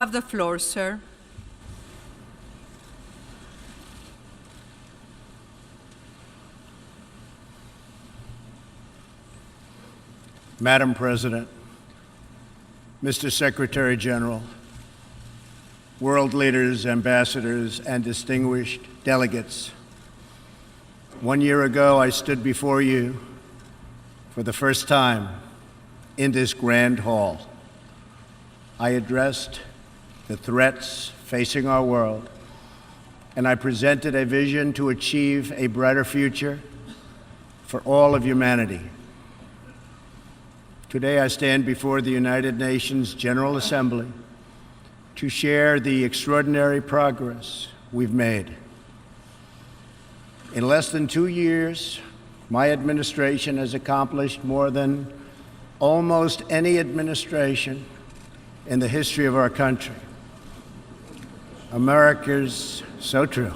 have the floor, sir. Madam President, Mr. Secretary General, world leaders, ambassadors, and distinguished delegates, 1 year ago I stood before you for the first time in this grand hall. I addressed the threats facing our world, and I presented a vision to achieve a brighter future for all of humanity. Today I stand before the United Nations General Assembly to share the extraordinary progress we've made. In less than 2 years, my administration has accomplished more than almost any administration in the history of our country. America's so true.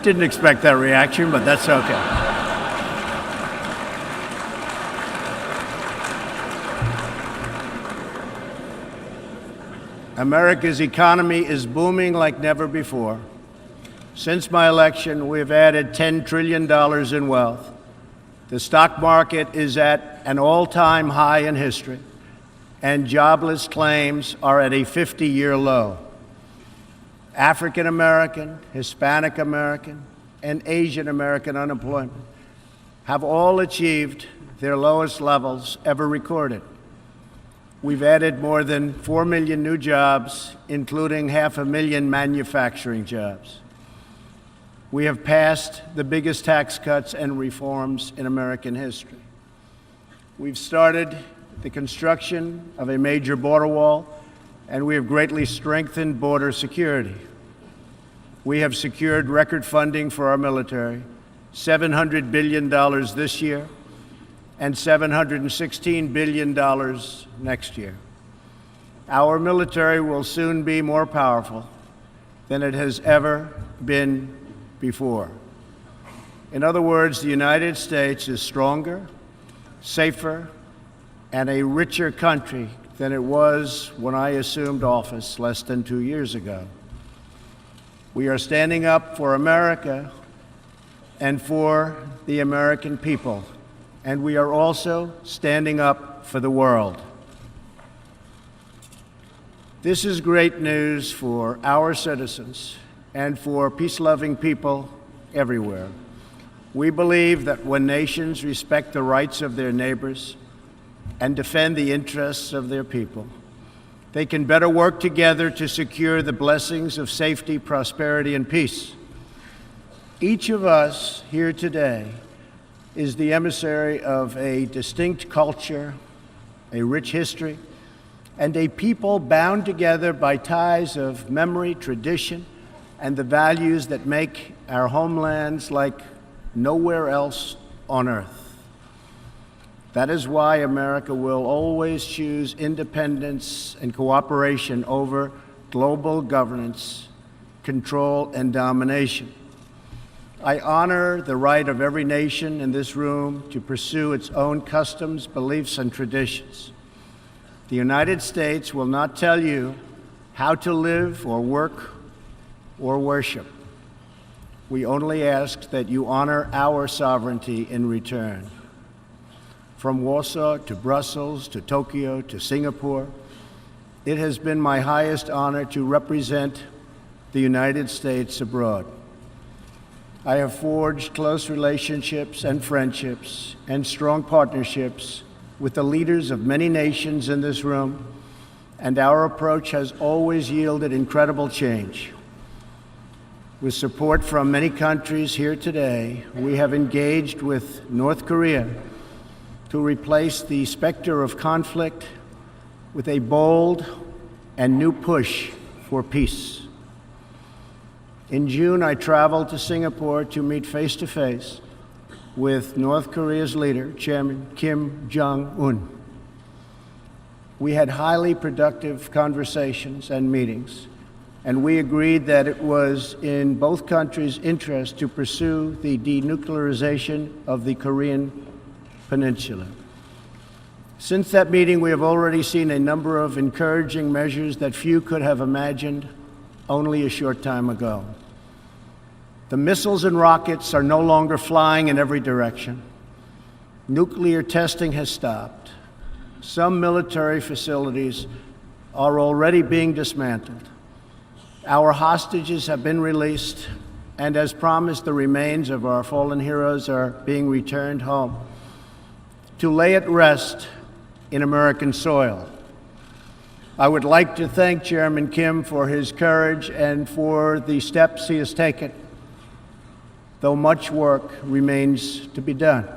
Didn't expect that reaction, but that's okay. America's economy is booming like never before. Since my election, we've added $10 trillion in wealth. The stock market is at an all-time high in history, and jobless claims are at a 50-year low. African American, Hispanic American, and Asian American unemployment have all achieved their lowest levels ever recorded. We've added more than 4 million new jobs, including 500,000 manufacturing jobs. We have passed the biggest tax cuts and reforms in American history. We've started the construction of a major border wall, and we have greatly strengthened border security. We have secured record funding for our military, $700 billion this year, and $716 billion next year. Our military will soon be more powerful than it has ever been before. In other words, the United States is stronger, safer, and a richer country than it was when I assumed office less than 2 years ago. We are standing up for America and for the American people, and we are also standing up for the world. This is great news for our citizens and for peace-loving people everywhere. We believe that when nations respect the rights of their neighbors and defend the interests of their people, they can better work together to secure the blessings of safety, prosperity, and peace. Each of us here today is the emissary of a distinct culture, a rich history, and a people bound together by ties of memory, tradition, and the values that make our homelands like nowhere else on earth. That is why America will always choose independence and cooperation over global governance, control, and domination. I honor the right of every nation in this room to pursue its own customs, beliefs, and traditions. The United States will not tell you how to live or work or worship. We only ask that you honor our sovereignty in return. From Warsaw to Brussels to Tokyo to Singapore, it has been my highest honor to represent the United States abroad. I have forged close relationships and friendships and strong partnerships with the leaders of many nations in this room, and our approach has always yielded incredible change. With support from many countries here today, we have engaged with North Korea to replace the specter of conflict with a bold and new push for peace. In June, I traveled to Singapore to meet face-to-face with North Korea's leader, Chairman Kim Jong-un. We had highly productive conversations and meetings, and we agreed that it was in both countries' interest to pursue the denuclearization of the Korean Peninsula. Since that meeting, we have already seen a number of encouraging measures that few could have imagined only a short time ago. The missiles and rockets are no longer flying in every direction. Nuclear testing has stopped. Some military facilities are already being dismantled. Our hostages have been released, and as promised, the remains of our fallen heroes are being returned home to lay at rest in American soil. I would like to thank Chairman Kim for his courage and for the steps he has taken, though much work remains to be done.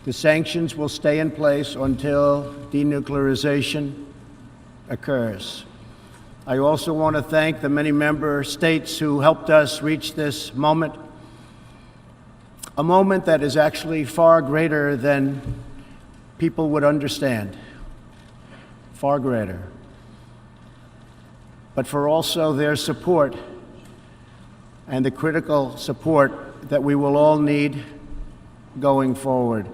The sanctions will stay in place until denuclearization occurs. I also want to thank the many member states who helped us reach this moment, a moment that is actually far greater than people would understand, far greater, but for also their support and the critical support that we will all need going forward.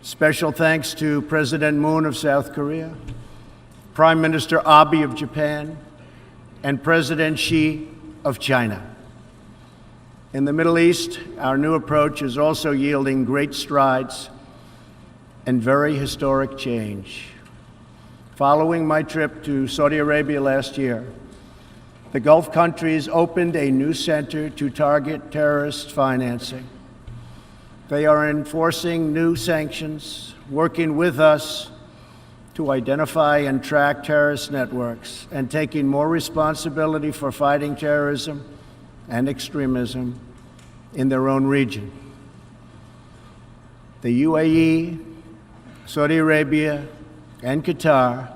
Special thanks to President Moon of South Korea, Prime Minister Abe of Japan, and President Xi of China. In the Middle East, our new approach is also yielding great strides and very historic change. Following my trip to Saudi Arabia last year, the Gulf countries opened a new center to target terrorist financing. They are enforcing new sanctions, working with us to identify and track terrorist networks, and taking more responsibility for fighting terrorism and extremism in their own region. The UAE, Saudi Arabia, and Qatar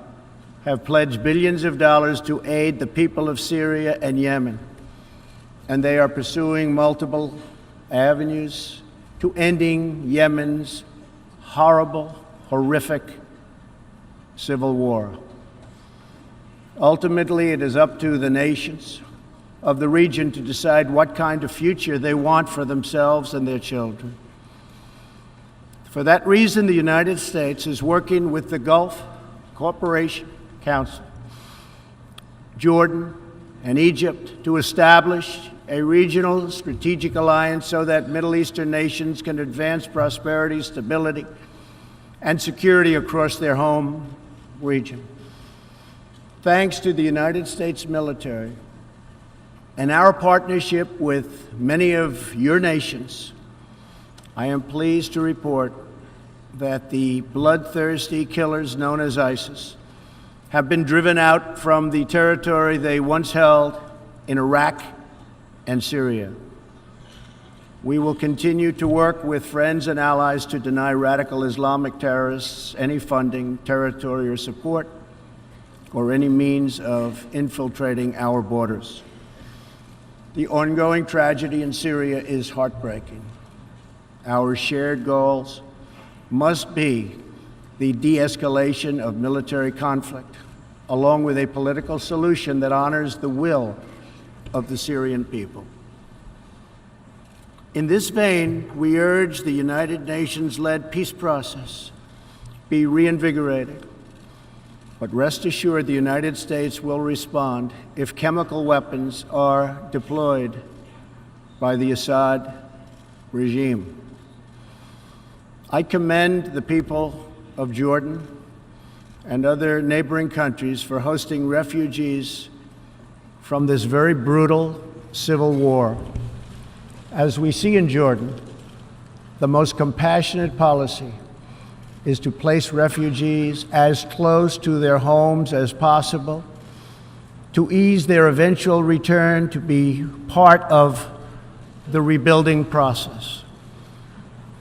have pledged billions of dollars to aid the people of Syria and Yemen, and they are pursuing multiple avenues to ending Yemen's horrible, horrific civil war. Ultimately, it is up to the nations of the region to decide what kind of future they want for themselves and their children. For that reason, the United States is working with the Gulf Cooperation Council, Jordan, and Egypt to establish a regional strategic alliance so that Middle Eastern nations can advance prosperity, stability, and security across their home region. Thanks to the United States military and our partnership with many of your nations, I am pleased to report that the bloodthirsty killers known as ISIS have been driven out from the territory they once held in Iraq and Syria. We will continue to work with friends and allies to deny radical Islamic terrorists any funding, territory, or support, or any means of infiltrating our borders. The ongoing tragedy in Syria is heartbreaking. Our shared goals must be the de-escalation of military conflict, along with a political solution that honors the will of the Syrian people. In this vein, we urge the United Nations-led peace process be reinvigorated. But rest assured, the United States will respond if chemical weapons are deployed by the Assad regime. I commend the people of Jordan and other neighboring countries for hosting refugees from this very brutal civil war. As we see in Jordan, the most compassionate policy is to place refugees as close to their homes as possible, to ease their eventual return to be part of the rebuilding process.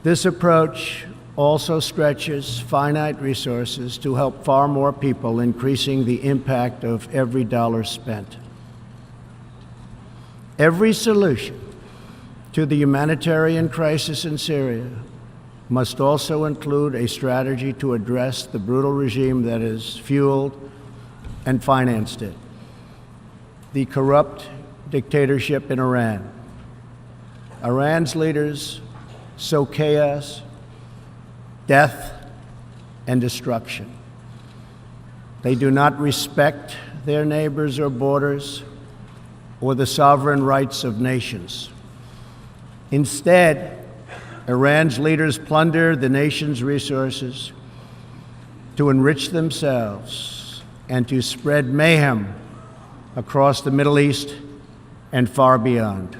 This approach also stretches finite resources to help far more people, increasing the impact of every dollar spent. Every solution to the humanitarian crisis in Syria must also include a strategy to address the brutal regime that has fueled and financed it, the corrupt dictatorship in Iran. Iran's leaders sow chaos, death, and destruction. They do not respect their neighbors or borders or the sovereign rights of nations. Instead, Iran's leaders plunder the nation's resources to enrich themselves and to spread mayhem across the Middle East and far beyond.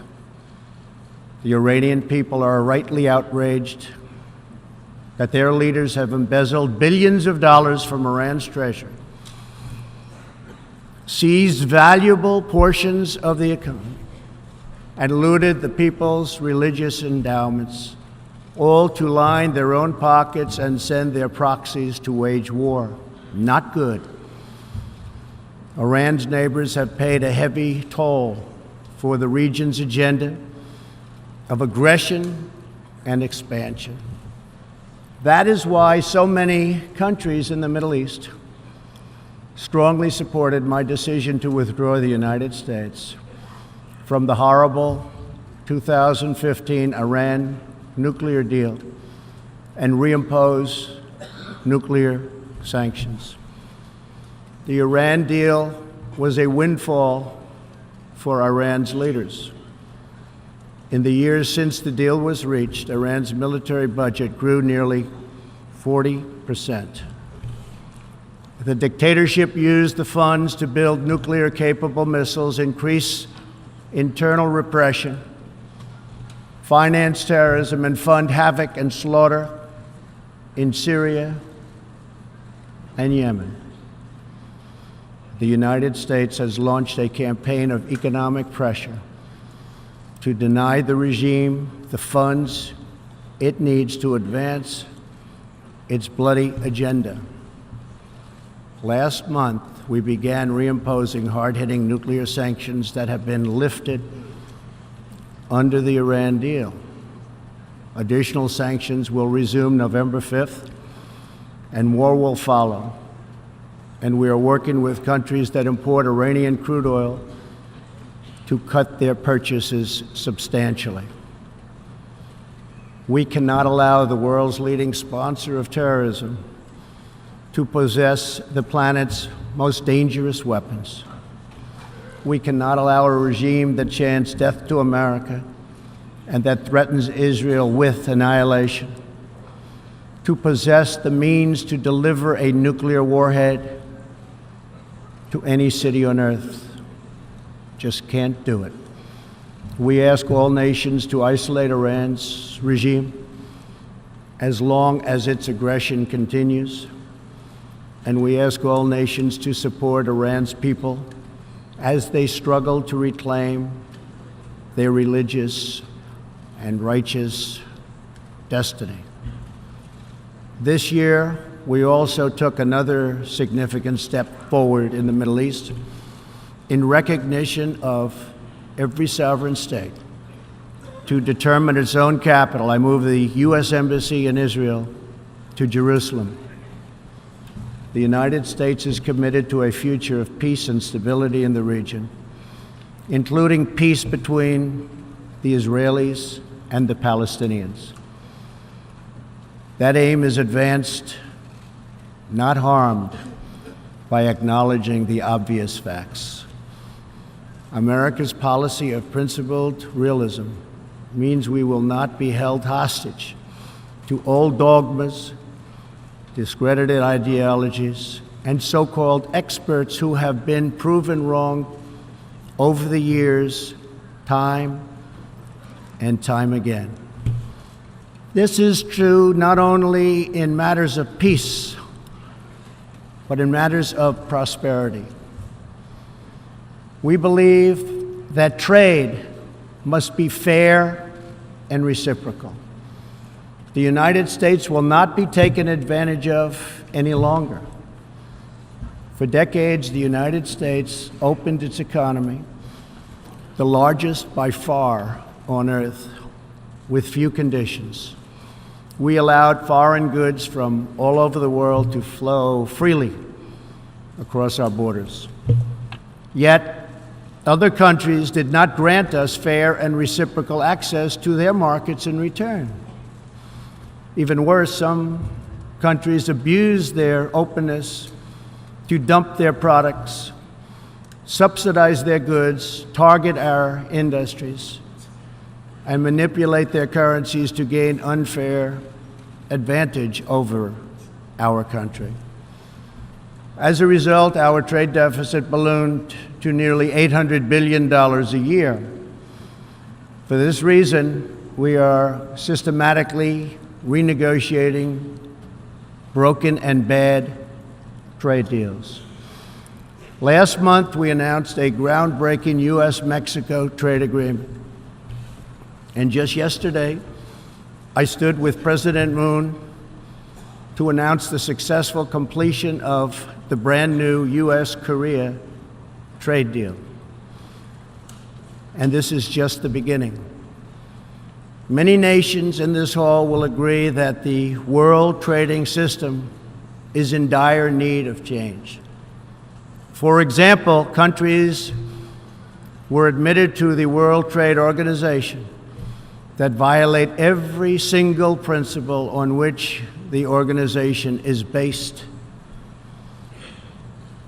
The Iranian people are rightly outraged that their leaders have embezzled billions of dollars from Iran's treasury, seized valuable portions of the economy, and looted the people's religious endowments, all to line their own pockets and send their proxies to wage war. Not good. Iran's neighbors have paid a heavy toll for the region's agenda of aggression and expansion. That is why so many countries in the Middle East strongly supported my decision to withdraw the United States from the horrible 2015 Iran nuclear deal and reimpose nuclear sanctions. The Iran deal was a windfall for Iran's leaders. In the years since the deal was reached, Iran's military budget grew nearly 40%. The dictatorship used the funds to build nuclear-capable missiles, increase internal repression, finance terrorism, and fund havoc and slaughter in Syria and Yemen. The United States has launched a campaign of economic pressure to deny the regime the funds it needs to advance its bloody agenda. Last month, we began reimposing hard-hitting nuclear sanctions that have been lifted under the Iran deal. Additional sanctions will resume November 5th, and more will follow. And we are working with countries that import Iranian crude oil to cut their purchases substantially. We cannot allow the world's leading sponsor of terrorism to possess the planet's most dangerous weapons. We cannot allow a regime that chants death to America and that threatens Israel with annihilation to possess the means to deliver a nuclear warhead to any city on earth. Just can't do it. We ask all nations to isolate Iran's regime as long as its aggression continues. And we ask all nations to support Iran's people as they struggle to reclaim their religious and righteous destiny. This year, we also took another significant step forward in the Middle East in recognition of every sovereign state to determine its own capital. I moved the U.S. Embassy in Israel to Jerusalem. The United States is committed to a future of peace and stability in the region, including peace between the Israelis and the Palestinians. That aim is advanced, not harmed, by acknowledging the obvious facts. America's policy of principled realism means we will not be held hostage to old dogmas, discredited ideologies, and so-called experts who have been proven wrong over the years, time and time again. This is true not only in matters of peace, but in matters of prosperity. We believe that trade must be fair and reciprocal. The United States will not be taken advantage of any longer. For decades, the United States opened its economy, the largest by far on earth, with few conditions. We allowed foreign goods from all over the world to flow freely across our borders. Yet, other countries did not grant us fair and reciprocal access to their markets in return. Even worse, some countries abuse their openness to dump their products, subsidize their goods, target our industries, and manipulate their currencies to gain unfair advantage over our country. As a result, our trade deficit ballooned to nearly $800 billion a year. For this reason, we are systematically renegotiating broken and bad trade deals. Last month, we announced a groundbreaking U.S.-Mexico trade agreement. And just yesterday, I stood with President Moon to announce the successful completion of the brand new U.S.-Korea trade deal. And this is just the beginning. Many nations in this hall will agree that the world trading system is in dire need of change. For example, countries were admitted to the World Trade Organization that violate every single principle on which the organization is based.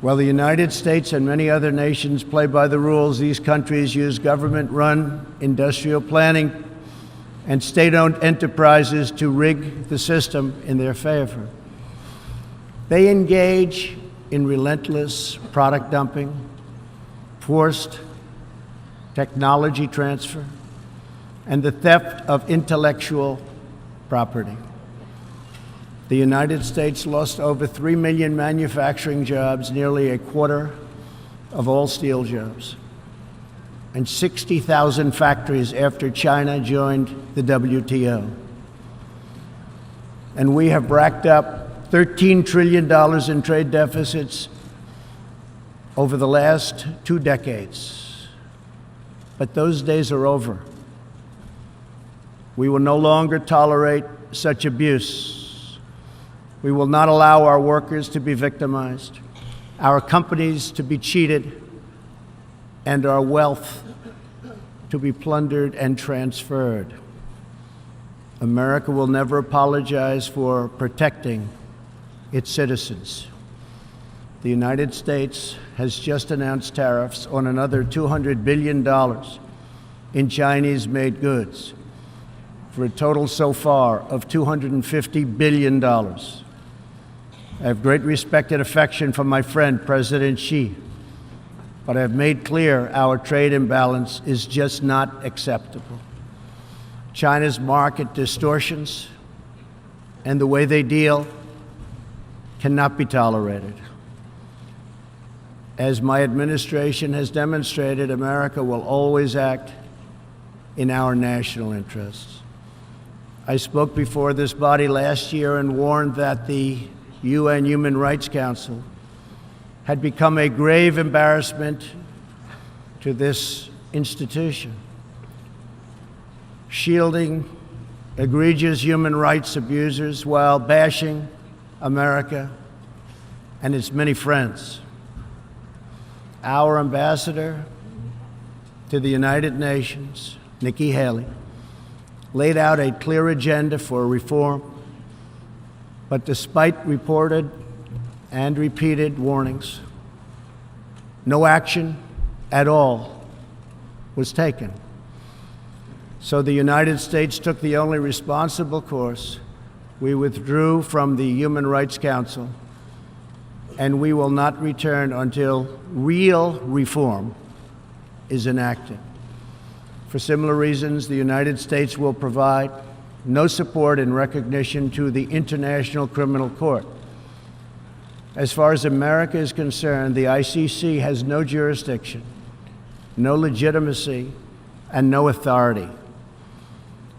While the United States and many other nations play by the rules, these countries use government-run industrial planning and state-owned enterprises to rig the system in their favor. They engage in relentless product dumping, forced technology transfer, and the theft of intellectual property. The United States lost over 3 million manufacturing jobs, nearly a quarter of all steel jobs, and 60,000 factories after China joined the WTO. And we have racked up $13 trillion in trade deficits over the last 2 decades. But those days are over. We will no longer tolerate such abuse. We will not allow our workers to be victimized, our companies to be cheated, and our wealth to be plundered and transferred. America will never apologize for protecting its citizens. The United States has just announced tariffs on another $200 billion in Chinese-made goods, for a total so far of $250 billion. I have great respect and affection for my friend, President Xi, but I have made clear our trade imbalance is just not acceptable. China's market distortions and the way they deal cannot be tolerated. As my administration has demonstrated, America will always act in our national interests. I spoke before this body last year and warned that the UN Human Rights Council had become a grave embarrassment to this institution, shielding egregious human rights abusers while bashing America and its many friends. Our ambassador to the United Nations, Nikki Haley, laid out a clear agenda for reform, but despite reported and repeated warnings, no action at all was taken. So the United States took the only responsible course. We withdrew from the Human Rights Council, and we will not return until real reform is enacted. For similar reasons, the United States will provide no support in recognition to the International Criminal Court. As far as America is concerned, the ICC has no jurisdiction, no legitimacy, and no authority.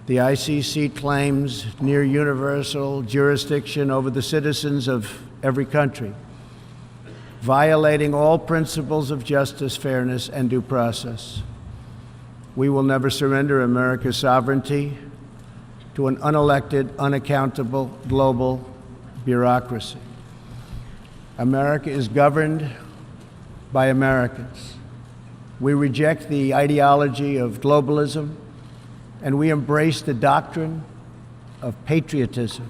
The ICC claims near universal jurisdiction over the citizens of every country, violating all principles of justice, fairness, and due process. We will never surrender America's sovereignty to an unelected, unaccountable global bureaucracy. America is governed by Americans. We reject the ideology of globalism, and we embrace the doctrine of patriotism.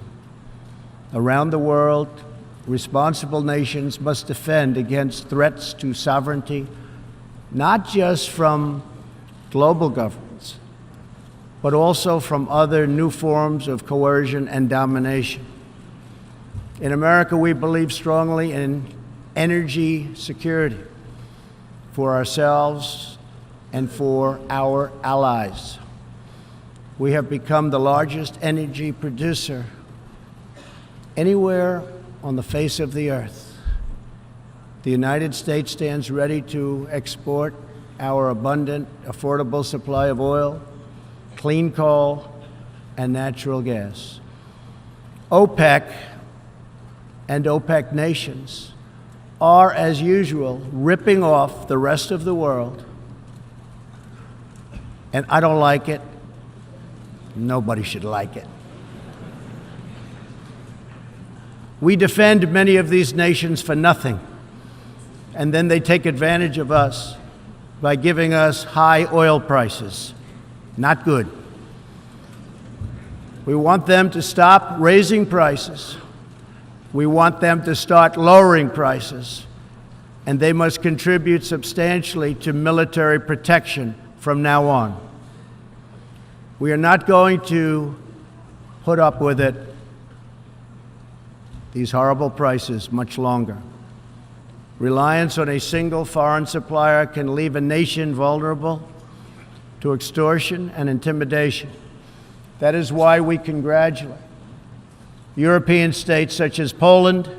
Around the world, responsible nations must defend against threats to sovereignty, not just from global governments, but also from other new forms of coercion and domination. In America, we believe strongly in energy security for ourselves and for our allies. We have become the largest energy producer anywhere on the face of the earth. The United States stands ready to export our abundant, affordable supply of oil, clean coal, and natural gas. OPEC and OPEC nations are, as usual, ripping off the rest of the world, and I don't like it. Nobody should like it. We defend many of these nations for nothing, and then they take advantage of us by giving us high oil prices. Not good. We want them to stop raising prices. We want them to start lowering prices, and they must contribute substantially to military protection from now on. We are not going to put up with it, these horrible prices, much longer. Reliance on a single foreign supplier can leave a nation vulnerable to extortion and intimidation. That is why we congratulate European states such as Poland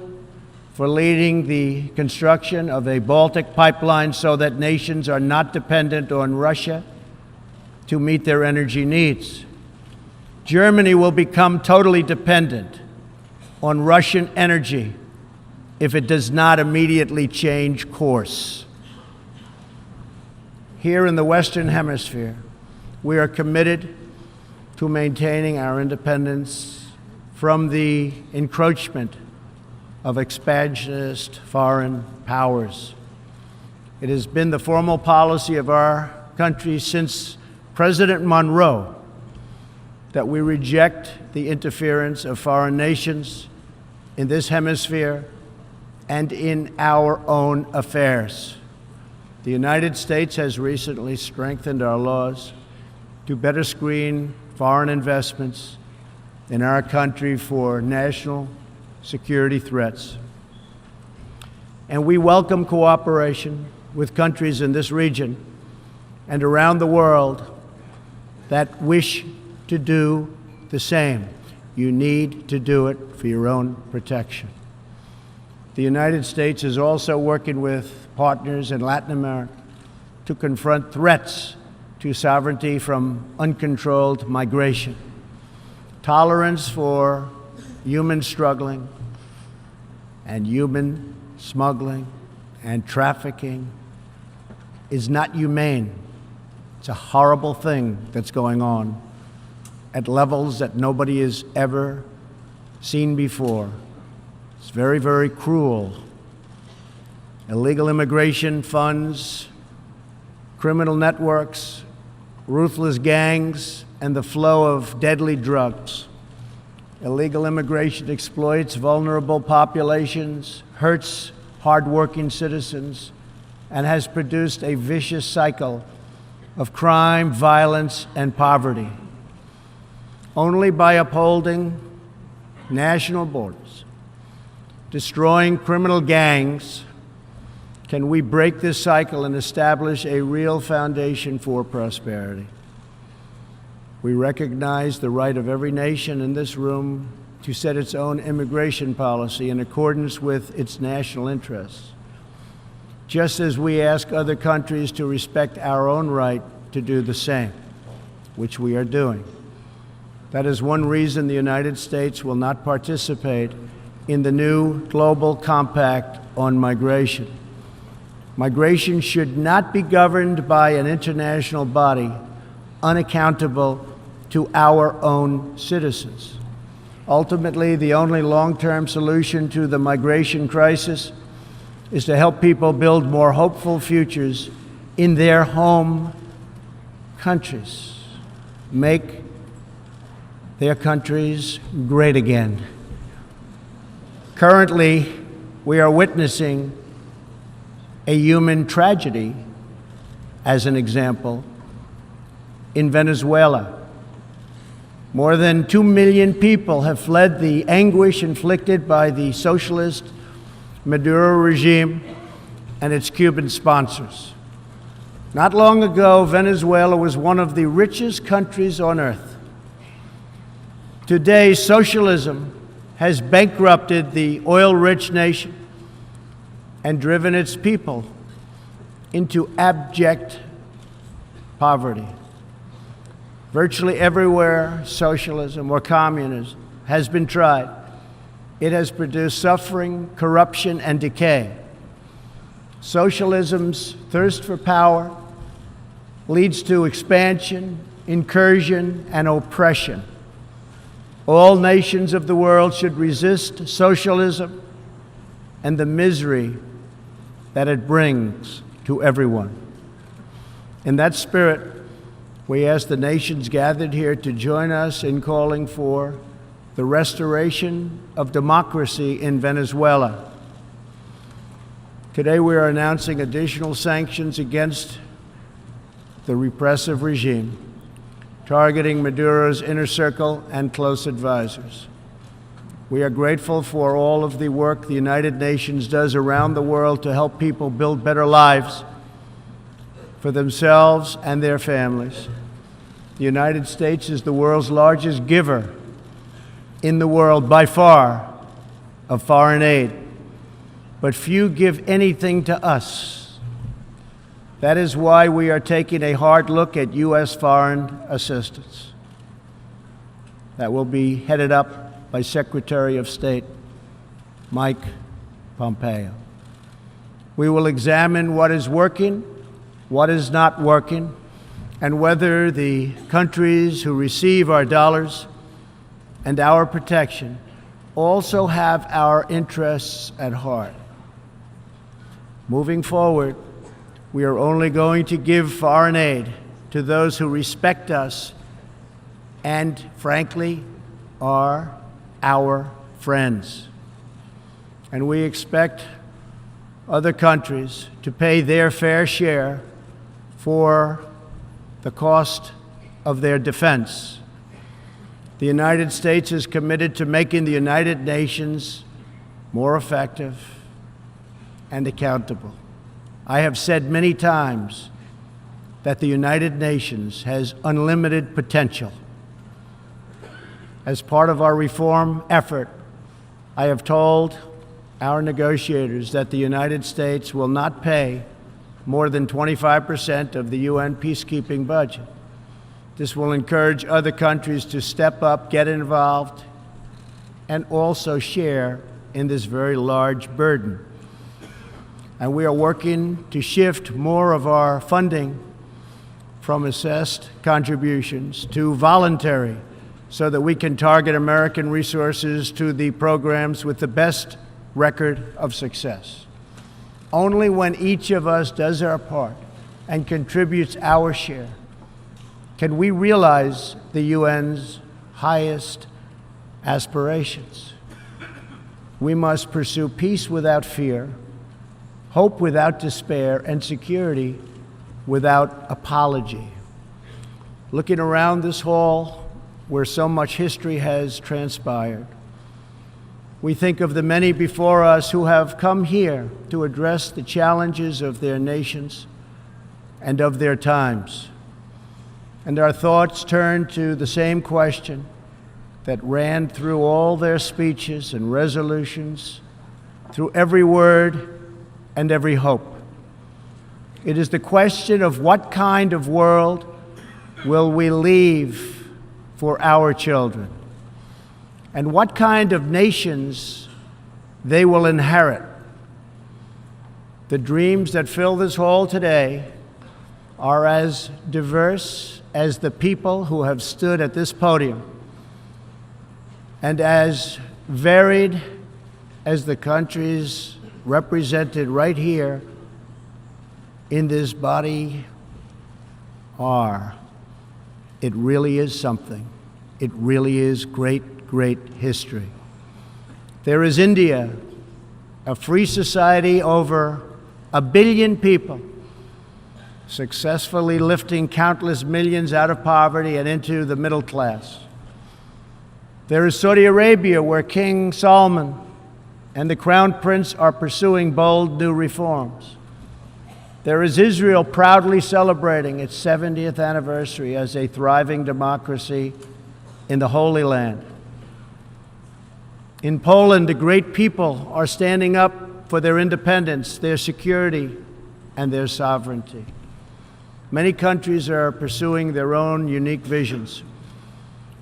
for leading the construction of a Baltic pipeline so that nations are not dependent on Russia to meet their energy needs. Germany will become totally dependent on Russian energy if it does not immediately change course. Here in the Western Hemisphere, we are committed to maintaining our independence from the encroachment of expansionist foreign powers. It has been the formal policy of our country since President Monroe that we reject the interference of foreign nations in this hemisphere and in our own affairs. The United States has recently strengthened our laws to better screen foreign investments in our country for national security threats. And we welcome cooperation with countries in this region and around the world that wish to do the same. You need to do it for your own protection. The United States is also working with partners in Latin America to confront threats to sovereignty from uncontrolled migration. Tolerance for human struggling and human smuggling and trafficking is not humane. It's a horrible thing that's going on at levels that nobody has ever seen before. It's very, very cruel. Illegal immigration funds, criminal networks, ruthless gangs, and the flow of deadly drugs. Illegal immigration exploits vulnerable populations, hurts hardworking citizens, and has produced a vicious cycle of crime, violence, and poverty. Only by upholding national borders, destroying criminal gangs, can we break this cycle and establish a real foundation for prosperity. We recognize the right of every nation in this room to set its own immigration policy in accordance with its national interests, just as we ask other countries to respect our own right to do the same, which we are doing. That is one reason the United States will not participate in the new Global Compact on Migration. Migration should not be governed by an international body unaccountable to our own citizens. Ultimately, the only long-term solution to the migration crisis is to help people build more hopeful futures in their home countries, make their countries great again. Currently, we are witnessing a human tragedy, as an example, in Venezuela. More than 2 million people have fled the anguish inflicted by the socialist Maduro regime and its Cuban sponsors. Not long ago, Venezuela was one of the richest countries on earth. Today, socialism has bankrupted the oil-rich nation and driven its people into abject poverty. Virtually everywhere socialism or communism has been tried, it has produced suffering, corruption, and decay. Socialism's thirst for power leads to expansion, incursion, and oppression. All nations of the world should resist socialism and the misery that it brings to everyone. In that spirit, we ask the nations gathered here to join us in calling for the restoration of democracy in Venezuela. Today we are announcing additional sanctions against the repressive regime, targeting Maduro's inner circle and close advisors. We are grateful for all of the work the United Nations does around the world to help people build better lives for themselves and their families. The United States is the world's largest giver in the world by far of foreign aid, but few give anything to us. That is why we are taking a hard look at U.S. foreign assistance that will be headed up by Secretary of State Mike Pompeo. We will examine what is working, what is not working, and whether the countries who receive our dollars and our protection also have our interests at heart. Moving forward, we are only going to give foreign aid to those who respect us and, frankly, are our friends. And we expect other countries to pay their fair share for the cost of their defense. The United States is committed to making the United Nations more effective and accountable. I have said many times that the United Nations has unlimited potential. As part of our reform effort, I have told our negotiators that the United States will not pay more than 25% of the UN peacekeeping budget. This will encourage other countries to step up, get involved, and also share in this very large burden. And we are working to shift more of our funding from assessed contributions to voluntary, so that we can target American resources to the programs with the best record of success. Only when each of us does our part and contributes our share can we realize the UN's highest aspirations. We must pursue peace without fear, hope without despair, and security without apology. Looking around this hall, where so much history has transpired, we think of the many before us who have come here to address the challenges of their nations and of their times. And our thoughts turn to the same question that ran through all their speeches and resolutions, through every word and every hope. It is the question of what kind of world will we leave for our children, and what kind of nations they will inherit. The dreams that fill this hall today are as diverse as the people who have stood at this podium, and as varied as the countries represented right here in this body are. It really is something. It really is great, great history. There is India, a free society, over 1 billion people, successfully lifting countless millions out of poverty and into the middle class. There is Saudi Arabia, where King Salman and the Crown Prince are pursuing bold new reforms. There is Israel, proudly celebrating its 70th anniversary as a thriving democracy in the Holy Land. In Poland, the great people are standing up for their independence, their security, and their sovereignty. Many countries are pursuing their own unique visions,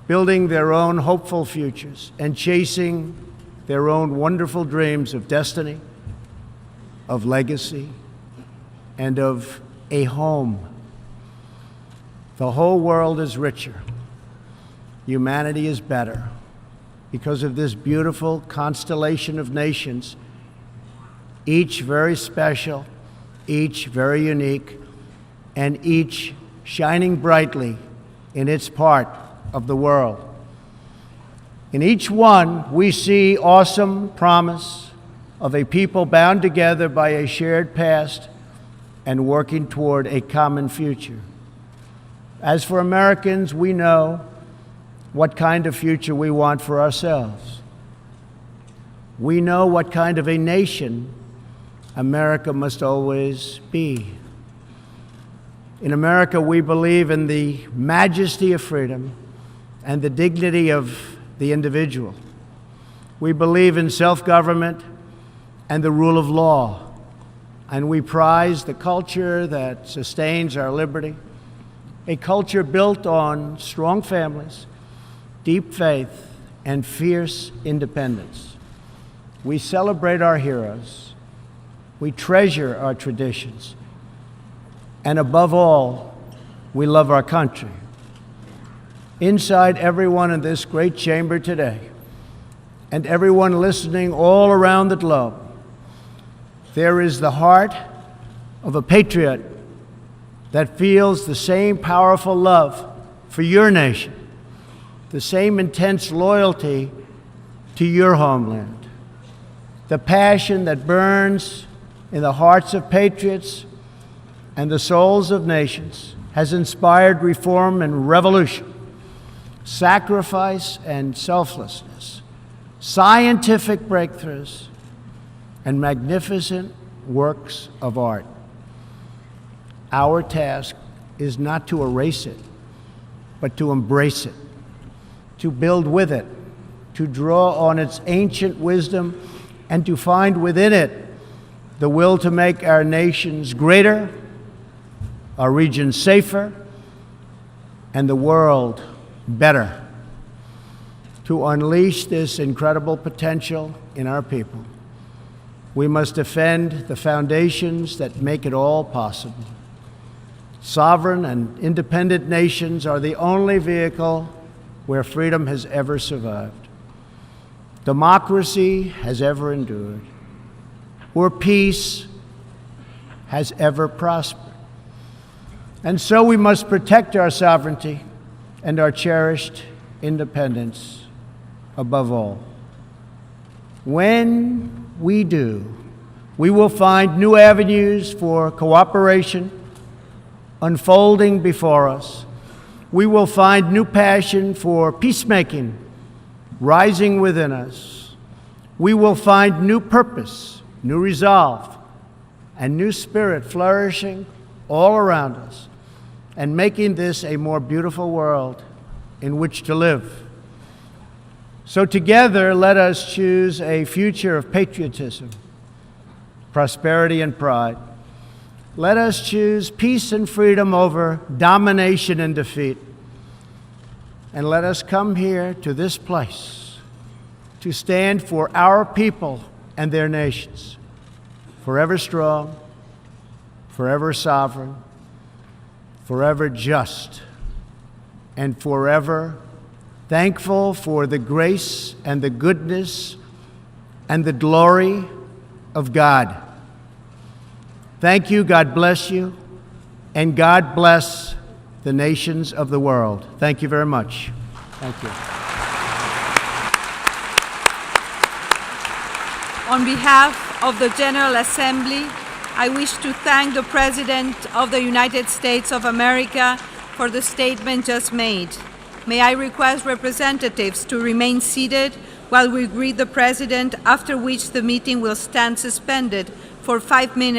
building their own hopeful futures, and chasing their own wonderful dreams of destiny, of legacy, and of a home. The whole world is richer. Humanity is better because of this beautiful constellation of nations, each very special, each very unique, and each shining brightly in its part of the world. In each one, we see awesome promise of a people bound together by a shared past and working toward a common future. As for Americans, we know what kind of future we want for ourselves. We know what kind of a nation America must always be. In America, we believe in the majesty of freedom and the dignity of the individual. We believe in self-government and the rule of law, and we prize the culture that sustains our liberty, a culture built on strong families, deep faith, and fierce independence. We celebrate our heroes, we treasure our traditions, and above all, we love our country. Inside everyone in this great chamber today, and everyone listening all around the globe, there is the heart of a patriot that feels the same powerful love for your nation, the same intense loyalty to your homeland, the passion that burns in the hearts of patriots and the souls of nations has inspired reform and revolution, sacrifice and selflessness, scientific breakthroughs, and magnificent works of art. Our task is not to erase it, but to embrace it, to build with it, to draw on its ancient wisdom, and to find within it the will to make our nations greater, our region safer, and the world better. To unleash this incredible potential in our people, we must defend the foundations that make it all possible. Sovereign and independent nations are the only vehicle where freedom has ever survived, democracy has ever endured, where peace has ever prospered. And so we must protect our sovereignty and our cherished independence above all. When we do, we will find new avenues for cooperation unfolding before us. We will find new passion for peacemaking rising within us. We will find new purpose, new resolve, and new spirit flourishing all around us, and making this a more beautiful world in which to live. So together, let us choose a future of patriotism, prosperity, and pride. Let us choose peace and freedom over domination and defeat. And let us come here to this place to stand for our people and their nations, forever strong, forever sovereign, forever just, and forever thankful for the grace and the goodness and the glory of God. Thank you, God bless you, and God bless the nations of the world. Thank you very much. Thank you. On behalf of the General Assembly, I wish to thank the President of the United States of America for the statement just made. May I request representatives to remain seated while we greet the President, after which the meeting will stand suspended for 5 minutes.